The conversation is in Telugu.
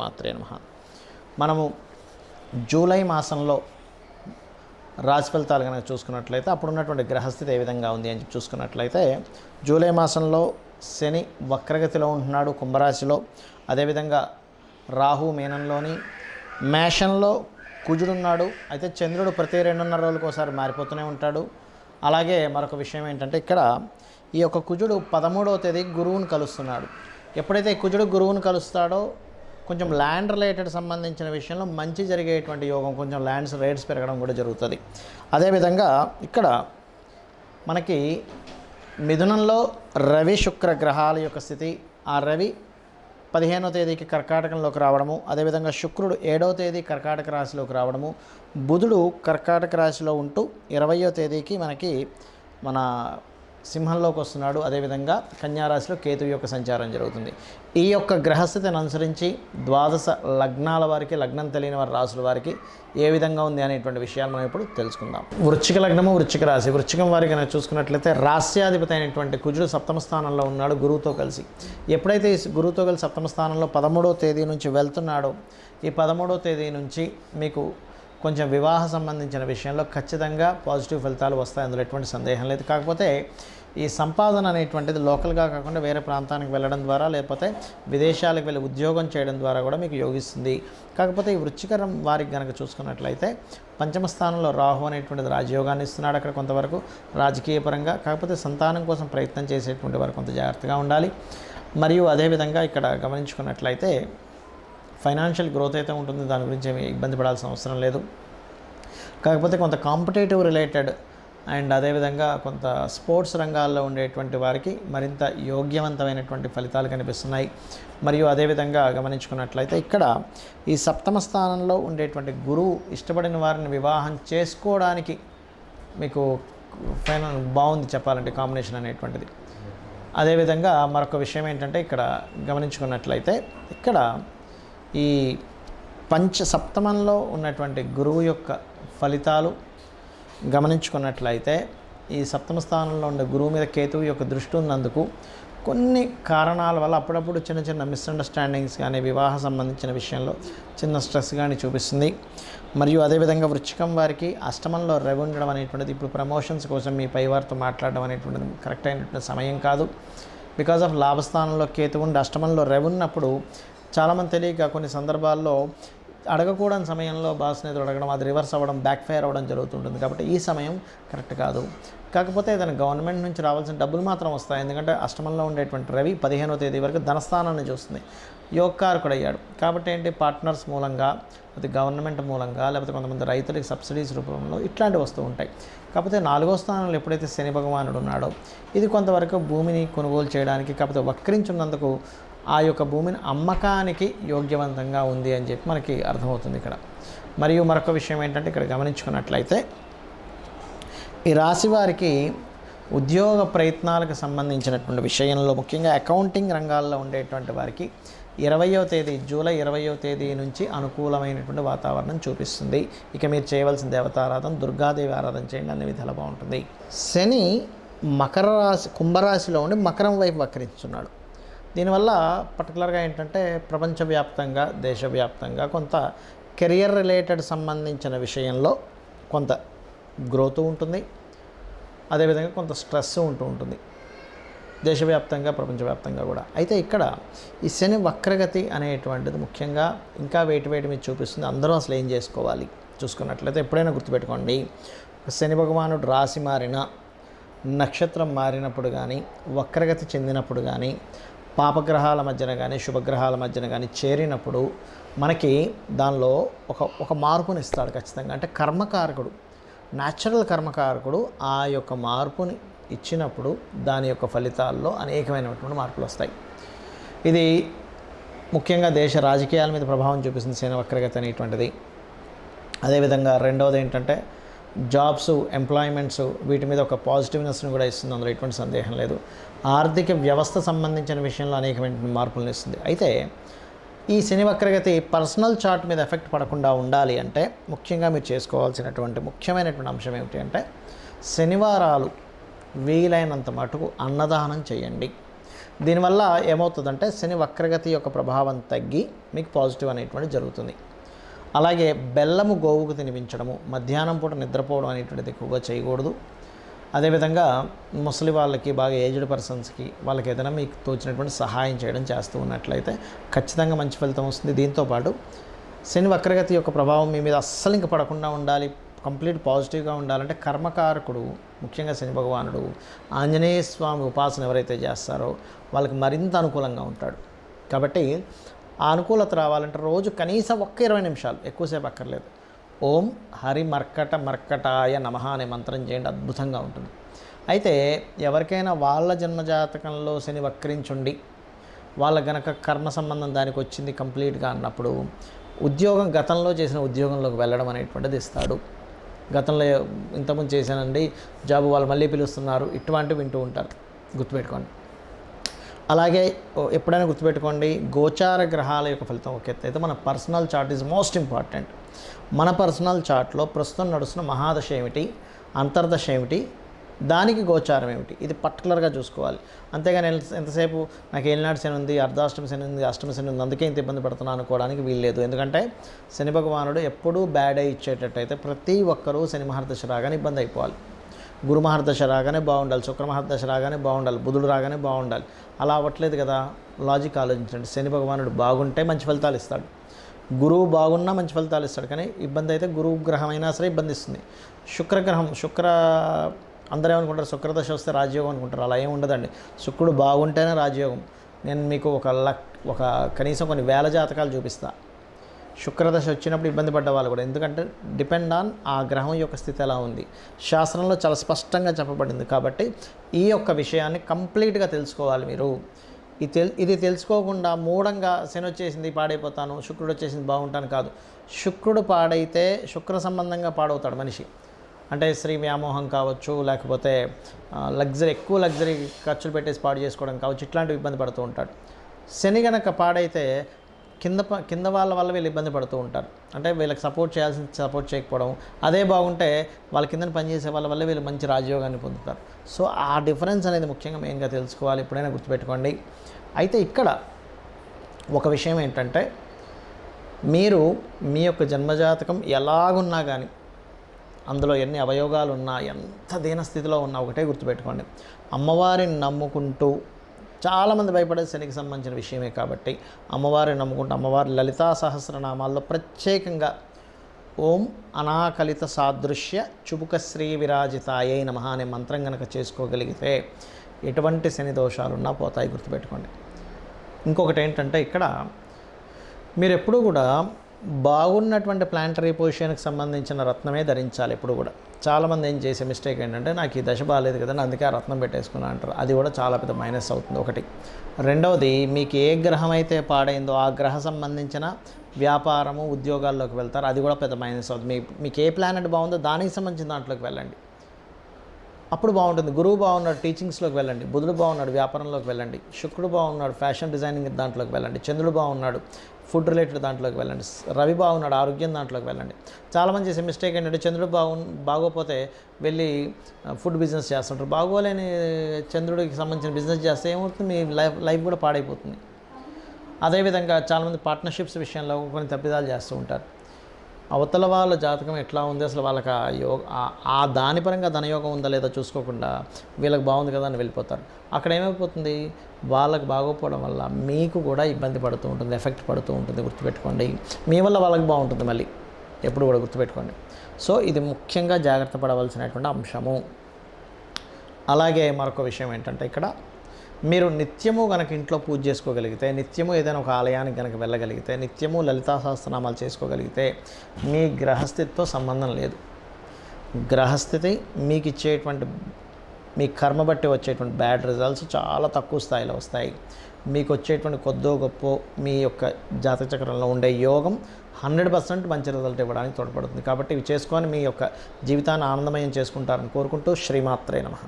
శ్రీమాత్రే నమః. మనము జూలై మాసంలో రాశి ఫలితాలు కనుక చూసుకున్నట్లయితే అప్పుడు ఉన్నటువంటి గ్రహస్థితి ఏ విధంగా ఉంది అని చూసుకున్నట్లయితే జూలై మాసంలో శని వక్రగతిలో ఉంటున్నాడు కుంభరాశిలో. అదేవిధంగా రాహు మీనంలోని, మేషంలో కుజుడున్నాడు. అయితే చంద్రుడు ప్రతి 2.5 రోజులకు ఒకసారి మారిపోతూనే ఉంటాడు. అలాగే మరొక విషయం ఏంటంటే ఇక్కడ ఈ యొక్క కుజుడు 13వ తేదీ గురువుని కలుస్తున్నాడు. ఎప్పుడైతే కుజుడు గురువుని కలుస్తాడో కొంచెం ల్యాండ్ రిలేటెడ్ సంబంధించిన విషయంలో మంచి జరిగేటువంటి యోగం, కొంచెం ల్యాండ్స్ రేట్స్ పెరగడం కూడా జరుగుతుంది. అదేవిధంగా ఇక్కడ మనకి మిథునంలో రవి శుక్ర గ్రహాల యొక్క స్థితి, ఆ రవి 15వ తేదీకి కర్కాటకంలోకి రావడము, అదేవిధంగా శుక్రుడు 7వ తేదీ కర్కాటక రాశిలోకి రావడము, బుధుడు కర్కాటక రాశిలో ఉంటూ 20వ తేదీకి మనకి మన సింహంలోకి వస్తున్నాడు. అదేవిధంగా కన్యారాశిలో కేతువు యొక్క సంచారం జరుగుతుంది. ఈ యొక్క గ్రహస్థితిని అనుసరించి ద్వాదశ లగ్నాల వారికి, లగ్నం తెలియని వారి రాశుల వారికి ఏ విధంగా ఉంది అనేటువంటి విషయాలు మనం ఇప్పుడు తెలుసుకుందాం. వృశ్చిక లగ్నము, వృశ్చిక రాశి. వృశ్చికం వారికి కనుక చూసుకున్నట్లయితే రాస్యాధిపతి అయినటువంటి కుజుడు సప్తమ స్థానంలో ఉన్నాడు గురువుతో కలిసి. ఎప్పుడైతే ఈ గురువుతో కలిసి సప్తమ స్థానంలో 13వ తేదీ నుంచి వెళ్తున్నాడో, ఈ 13వ తేదీ నుంచి మీకు కొంచెం వివాహ సంబంధించిన విషయంలో ఖచ్చితంగా పాజిటివ్ ఫలితాలు వస్తాయి, అందులో ఎటువంటి సందేహం లేదు. కాకపోతే ఈ సంపాదన అనేటువంటిది లోకల్గా కాకుండా వేరే ప్రాంతానికి వెళ్ళడం ద్వారా, లేకపోతే విదేశాలకు వెళ్ళి ఉద్యోగం చేయడం ద్వారా కూడా మీకు యోగిస్తుంది. కాకపోతే ఈ వృశ్చికం వారికి కనుక చూసుకున్నట్లయితే పంచమ స్థానంలో రాహు అనేటువంటిది రాజయోగాన్ని ఇస్తున్నాడు అక్కడ కొంతవరకు రాజకీయ పరంగా. కాకపోతే సంతానం కోసం ప్రయత్నం చేసేటువంటి వారు కొంత జాగ్రత్తగా ఉండాలి. మరియు అదేవిధంగా ఇక్కడ గమనించుకున్నట్లయితే ఫైనాన్షియల్ గ్రోత్ అయితే ఉంటుంది, దాని గురించి ఏమి ఇబ్బంది పడాల్సిన అవసరం లేదు. కాకపోతే కొంత కాంపిటేటివ్ రిలేటెడ్ అండ్ అదేవిధంగా కొంత స్పోర్ట్స్ రంగాల్లో ఉండేటువంటి వారికి మరింత యోగ్యవంతమైనటువంటి ఫలితాలు కనిపిస్తున్నాయి. మరియు అదేవిధంగా గమనించుకున్నట్లయితే ఇక్కడ ఈ సప్తమ స్థానంలో ఉండేటువంటి గురువు ఇష్టపడిన వారిని వివాహం చేసుకోవడానికి మీకు ఫైనల్ బాగుంది చెప్పాలంటే కాంబినేషన్ అనేటువంటిది. అదేవిధంగా మరొక విషయం ఏంటంటే ఇక్కడ గమనించుకున్నట్లయితే ఇక్కడ ఈ సప్తమంలో ఉన్నటువంటి గురువు యొక్క ఫలితాలు గమనించుకున్నట్లయితే ఈ సప్తమ స్థానంలో ఉండే గురువు మీద కేతువు యొక్క దృష్టి ఉన్నందుకు కొన్ని కారణాల వల్ల అప్పుడప్పుడు చిన్న చిన్న మిస్అండర్స్టాండింగ్స్ కానీ, వివాహ సంబంధించిన విషయంలో చిన్న స్ట్రెస్ కానీ చూపిస్తుంది. మరియు అదేవిధంగా వృశ్చికం వారికి అష్టమంలో రవి ఉండడం అనేటువంటిది ఇప్పుడు ప్రమోషన్స్ కోసం మీ పైవారితో మాట్లాడడం అనేటువంటిది కరెక్ట్ అయినటువంటి సమయం కాదు. బికాజ్ ఆఫ్ లాభస్థానంలో కేతువు ఉండి అష్టమంలో రవి ఉన్నప్పుడు చాలామంది తెలియక కొన్ని సందర్భాల్లో అడగకూడని సమయంలో బాస్ని అడగడం, అది రివర్స్ అవ్వడం, బ్యాక్ ఫైర్ అవ్వడం జరుగుతుంటుంది. కాబట్టి ఈ సమయం కరెక్ట్ కాదు. కాకపోతే ఏదైనా గవర్నమెంట్ నుంచి రావాల్సిన డబ్బులు మాత్రం వస్తాయి. ఎందుకంటే అష్టమంలో ఉండేటువంటి రవి 15వ తేదీ వరకు ధనస్థానాన్ని చూస్తుంది, యోగకారకుడు అయ్యాడు. కాబట్టి ఏంటి, పార్ట్నర్స్ మూలంగా, అది గవర్నమెంట్ మూలంగా, లేకపోతే కొంతమంది రైతులకి సబ్సిడీస్ రూపంలో ఇట్లాంటివి వస్తూ ఉంటాయి. కాకపోతే 4వ స్థానంలో ఎప్పుడైతే శని భగవానుడు ఉన్నాడో ఇది కొంతవరకు భూమిని కొనుగోలు చేయడానికి, కాకపోతే వక్రించున్నందుకు ఆ యొక్క భూమిని అమ్మకానికి యోగ్యవంతంగా ఉంది అని చెప్పి మనకి అర్థమవుతుంది ఇక్కడ. మరియు మరొక విషయం ఏంటంటే ఇక్కడ గమనించుకున్నట్లయితే ఈ రాశి వారికి ఉద్యోగ ప్రయత్నాలకు సంబంధించినటువంటి విషయంలో ముఖ్యంగా అకౌంటింగ్ రంగాల్లో ఉండేటువంటి వారికి 20వ తేదీ జూలై 20వ తేదీ నుంచి అనుకూలమైనటువంటి వాతావరణం చూపిస్తుంది. ఇక మీరు చేయవలసిన దేవతారాధన దుర్గాదేవి ఆరాధన చేయండి, అన్ని విధాలు బాగుంటుంది. శని మకర రాశి కుంభరాశిలో ఉండి మకరం వైపు వక్రించున్నాడు. దీనివల్ల పర్టికులర్గా ఏంటంటే ప్రపంచవ్యాప్తంగా, దేశవ్యాప్తంగా కొంత కెరియర్ రిలేటెడ్ సంబంధించిన విషయంలో కొంత గ్రోత్ ఉంటుంది. అదేవిధంగా కొంత స్ట్రెస్ ఉంటుంది దేశవ్యాప్తంగా, ప్రపంచవ్యాప్తంగా కూడా. అయితే ఇక్కడ ఈ శని వక్రగతి అనేటువంటిది ముఖ్యంగా ఇంకా వేటి మీద చూపిస్తుంది. అందరూ అసలు ఏం చేసుకోవాలి చూసుకున్నట్లయితే ఎప్పుడైనా గుర్తుపెట్టుకోండి, శని భగవానుడు రాశి మారిన, నక్షత్రం మారినప్పుడు కానీ, వక్రగతి చెందినప్పుడు కానీ, పాపగ్రహాల మధ్యన కానీ శుభగ్రహాల మధ్యన కానీ చేరినప్పుడు మనకి దానిలో ఒక మార్పుని ఇస్తాడు ఖచ్చితంగా. అంటే కర్మకారకుడు, న్యాచురల్ కర్మకారకుడు ఆ యొక్క మార్పుని ఇచ్చినప్పుడు దాని యొక్క ఫలితాల్లో అనేకమైనటువంటి మార్పులు వస్తాయి. ఇది ముఖ్యంగా దేశ రాజకీయాల మీద ప్రభావం చూపిస్తుంది శని వక్రగతి అనేటువంటిది. అదేవిధంగా రెండవది ఏంటంటే జాబ్స్, ఎంప్లాయ్మెంట్స్, వీటి మీద ఒక పాజిటివ్నెస్ని కూడా ఇస్తుంది, అందులో ఎటువంటి సందేహం లేదు. ఆర్థిక వ్యవస్థ సంబంధించిన విషయంలో అనేకమైన మార్పులను ఇస్తుంది. అయితే ఈ శని వక్రగతి పర్సనల్ చార్ట్ మీద ఎఫెక్ట్ పడకుండా ఉండాలి అంటే ముఖ్యంగా మీరు చేసుకోవాల్సినటువంటి ముఖ్యమైనటువంటి అంశం ఏమిటి అంటే శనివారాలు వీలైనంత మటుకు అన్నదానం చేయండి. దీనివల్ల ఏమవుతుందంటే శని వక్రగతి యొక్క ప్రభావం తగ్గి మీకు పాజిటివ్ అనేటువంటి జరుగుతుంది. అలాగే బెల్లము గోవుకు తినిపించడము, మధ్యాహ్నం పూట నిద్రపోవడం అనేటువంటిది ఎక్కువగా చేయకూడదు. అదేవిధంగా ముసలి వాళ్ళకి, బాగా ఏజ్డ్ పర్సన్స్కి, వాళ్ళకి ఏదైనా మీకు తోచినటువంటి సహాయం చేయడం చేస్తూ ఉన్నట్లయితే ఖచ్చితంగా మంచి ఫలితం వస్తుంది. దీంతోపాటు శని వక్రగతి యొక్క ప్రభావం మీ మీద అస్సలు ఇంక పడకుండా ఉండాలి, కంప్లీట్ పాజిటివ్గా ఉండాలంటే కర్మకారకుడు, ముఖ్యంగా శని భగవానుడు ఆంజనేయ స్వామి ఉపాసన ఎవరైతే చేస్తారో వాళ్ళకి మరింత అనుకూలంగా ఉంటాడు. కాబట్టి ఆ అనుకూలత రావాలంటే రోజు కనీసం 20 నిమిషాలు, ఎక్కువసేపు అక్కర్లేదు, ఓం హరి మర్కటాయ నమః అనే మంత్రం చేయండి, అద్భుతంగా ఉంటుంది. అయితే ఎవరికైనా వాళ్ళ జన్మజాతకంలో శని వక్రించుండి వాళ్ళ గనక కర్మ సంబంధం దానికి వచ్చింది కంప్లీట్గా అన్నప్పుడు ఉద్యోగం, గతంలో చేసిన ఉద్యోగంలోకి వెళ్ళడం అనేటువంటిది ఇస్తాడు. గతంలో ఇంతకుముందు చేశానండి జాబు, వాళ్ళు మళ్ళీ పిలుస్తున్నారు, ఇటువంటివి వింటూ ఉంటారు, గుర్తుపెట్టుకోండి. అలాగే ఎప్పుడైనా గుర్తుపెట్టుకోండి, గోచార గ్రహాల యొక్క ఫలితం ఒక ఎత్తు అయితే మన personal chart is most important. మన పర్సనల్ చార్ట్లో ప్రస్తుతం నడుస్తున్న మహాదశ ఏమిటి, అంతర్దశ ఏమిటి, దానికి గోచారం ఏమిటి, ఇది పర్టికులర్గా చూసుకోవాలి. అంతేగాని ఎంతసేపు నాకు ఏలినాడు శని ఉంది, అర్ధాష్టమి శని ఉంది, అష్టమి శని ఉంది, అందుకే ఇంత ఇబ్బంది పడుతున్నాను అనుకోవడానికి వీల్లేదు. ఎందుకంటే శని భగవానుడు ఎప్పుడూ బ్యాడ్ అయి ఇచ్చేటట్టయితే ప్రతి ఒక్కరూ శని మహర్దశ రాగానే ఇబ్బంది అయిపోవాలి. గురు మహర్దశ రాగానే బాగుండాలి, శుక్ర మహర్దశ రాగానే బాగుండాలి, బుధుడు రాగానే బాగుండాలి. అలా అవ్వట్లేదు కదా. లాజిక్ ఆలోచించండి. శని భగవానుడు బాగుంటే మంచి ఫలితాలు ఇస్తాడు, గురువు బాగున్నా మంచి ఫలితాలు ఇస్తాడు. కానీ ఇబ్బంది అయితే గురువు గ్రహం అయినా సరే ఇబ్బంది ఇస్తుంది. శుక్రగ్రహం, అందరూ ఏమనుకుంటారు శుక్రదశ వస్తే రాజయోగం అనుకుంటారు. అలా ఏమి ఉండదండి. శుక్రుడు బాగుంటేనే రాజయోగం. నేను మీకు ఒక కనీసం కొన్ని వేల జాతకాలు చూపిస్తా. శుక్రదశ వచ్చినప్పుడు ఇబ్బంది పడ్డ వాళ్ళు కూడా, ఎందుకంటే డిపెండ్ ఆన్ ఆ గ్రహం యొక్క స్థితి ఎలా ఉంది. శాస్త్రంలో చాలా స్పష్టంగా చెప్పబడింది. కాబట్టి ఈ యొక్క విషయాన్ని కంప్లీట్గా తెలుసుకోవాలి మీరు. ఇది తెలుసుకోకుండా మూఢంగా శని వచ్చేసింది పాడైపోతాను, శుక్రుడు వచ్చేసింది బాగుంటాను కాదు. శుక్రుడు పాడైతే శుక్ర సంబంధంగా పాడవుతాడు మనిషి. అంటే స్త్రీ వ్యామోహం కావచ్చు, లేకపోతే ఎక్కువ లగ్జరీ ఖర్చులు పెట్టేసి పాడు చేసుకోవడం కావచ్చు, ఇట్లాంటివి ఇబ్బంది పడుతూ ఉంటాడు. శని గనక పాడైతే కింద వాళ్ళ వల్ల వీళ్ళు ఇబ్బంది పడుతూ ఉంటారు. అంటే వీళ్ళకి సపోర్ట్ సపోర్ట్ చేయకపోవడం. అదే బాగుంటే వాళ్ళ కింద పనిచేసే వాళ్ళ వల్ల వీళ్ళు మంచి రాజయోగాన్ని పొందుతారు. సో ఆ డిఫరెన్స్ అనేది ముఖ్యంగా మెయిన్గా తెలుసుకోవాలి, ఎప్పుడైనా గుర్తుపెట్టుకోండి. అయితే ఇక్కడ ఒక విషయం ఏంటంటే, మీరు మీ యొక్క జన్మజాతకం ఎలాగున్నా కానీ, అందులో ఎన్ని అవయోగాలు ఉన్నా, ఎంత దీన స్థితిలో ఉన్నా ఒకటే గుర్తుపెట్టుకోండి, అమ్మవారిని నమ్ముకుంటూ, చాలామంది భయపడేది శనికి సంబంధించిన విషయమే కాబట్టి అమ్మవారిని నమ్ముకుంటూ, అమ్మవారి లలితా సహస్రనామాల్లో ప్రత్యేకంగా ఓం అనాకలిత సాదృశ్య చుబుక శ్రీ విరాజితాయై నమః అనే మంత్రం కనుక చేసుకోగలిగితే ఎటువంటి శని దోషాలున్నా పోతాయి, గుర్తుపెట్టుకోండి. ఇంకొకటి ఏంటంటే, ఇక్కడ మీరు ఎప్పుడూ కూడా బాగున్నటువంటి ప్లాంటరీ పొజిషన్కి సంబంధించిన రత్నమే ధరించాలి ఎప్పుడు కూడా. చాలామంది ఏం చేసే మిస్టేక్ ఏంటంటే, నాకు ఈ దశ బాగాలేదు కదా, అందుకే ఆ రత్నం పెట్టేసుకున్నా అంటారు. అది కూడా చాలా పెద్ద మైనస్ అవుతుంది, ఒకటి. రెండవది, మీకు ఏ గ్రహం అయితే పాడైందో ఆ గ్రహ సంబంధించిన వ్యాపారము, ఉద్యోగాల్లోకి వెళ్తారు, అది కూడా పెద్ద మైనస్ అవుతుంది. మీకు ఏ ప్లానెట్ బాగుందో దానికి సంబంధించిన దాంట్లోకి వెళ్ళండి, అప్పుడు బాగుంటుంది. గురువు బాగున్నాడు, టీచింగ్స్లోకి వెళ్ళండి. బుధుడు బాగున్నాడు, వ్యాపారంలోకి వెళ్ళండి. శుక్రుడు బాగున్నాడు, ఫ్యాషన్ డిజైనింగ్ దాంట్లోకి వెళ్ళండి. చంద్రుడు బాగున్నాడు, ఫుడ్ రిలేటెడ్ దాంట్లోకి వెళ్ళండి. రవి బాగున్నాడు, ఆరోగ్యం దాంట్లోకి వెళ్ళండి. చాలామంది చేసే మిస్టేక్ ఏంటంటే, చంద్రుడు బాగోపోతే వెళ్ళి ఫుడ్ బిజినెస్ చేస్తుంటారు. బాగోలేని చంద్రుడికి సంబంధించిన బిజినెస్ చేస్తే ఏమవుతుంది, మీ లైఫ్ కూడా పాడైపోతుంది. అదేవిధంగా చాలామంది పార్ట్నర్షిప్స్ విషయంలో కొన్ని తప్పిదాలు చేస్తూ ఉంటారు. అవతల వాళ్ళ జాతకం ఎట్లా ఉంది, అసలు వాళ్ళకి ఆ దాని పరంగా ధనయోగం ఉందా లేదా చూసుకోకుండా వీళ్ళకి బాగుంది కదా అని వెళ్ళిపోతారు. అక్కడ ఏమైపోతుంది, వాళ్ళకి బాగోపోవడం వల్ల మీకు కూడా ఇబ్బంది పడుతూ ఉంటుంది, ఎఫెక్ట్ పడుతూ ఉంటుంది, గుర్తుపెట్టుకోండి. మీ వల్ల వాళ్ళకి బాగుంటుంది మళ్ళీ, ఎప్పుడు కూడా గుర్తుపెట్టుకోండి. సో ఇది ముఖ్యంగా జాగ్రత్త పడవలసినటువంటి అంశము. అలాగే మరొక విషయం ఏంటంటే, ఇక్కడ మీరు నిత్యము కనుక ఇంట్లో పూజ చేసుకోగలిగితే, నిత్యము ఏదైనా ఒక ఆలయానికి కనుక వెళ్ళగలిగితే, నిత్యము లలితా సహస్రనామాలు చేసుకోగలిగితే, మీ గ్రహస్థితితో సంబంధం లేదు. గ్రహస్థితి మీకు ఇచ్చేటువంటి, మీ కర్మ బట్టి వచ్చేటువంటి బ్యాడ్ రిజల్ట్స్ చాలా తక్కువ స్థాయిలో వస్తాయి. మీకు వచ్చేటువంటి కొద్దో గొప్ప మీ యొక్క జాతక చక్రంలో ఉండే యోగం 100% మంచి రిజల్ట్ ఇవ్వడానికి తోడ్పడుతుంది. కాబట్టి ఇవి చేసుకొని మీ యొక్క జీవితాన్ని ఆనందమయం చేసుకుంటారని కోరుకుంటూ శ్రీమాత్రే నమః.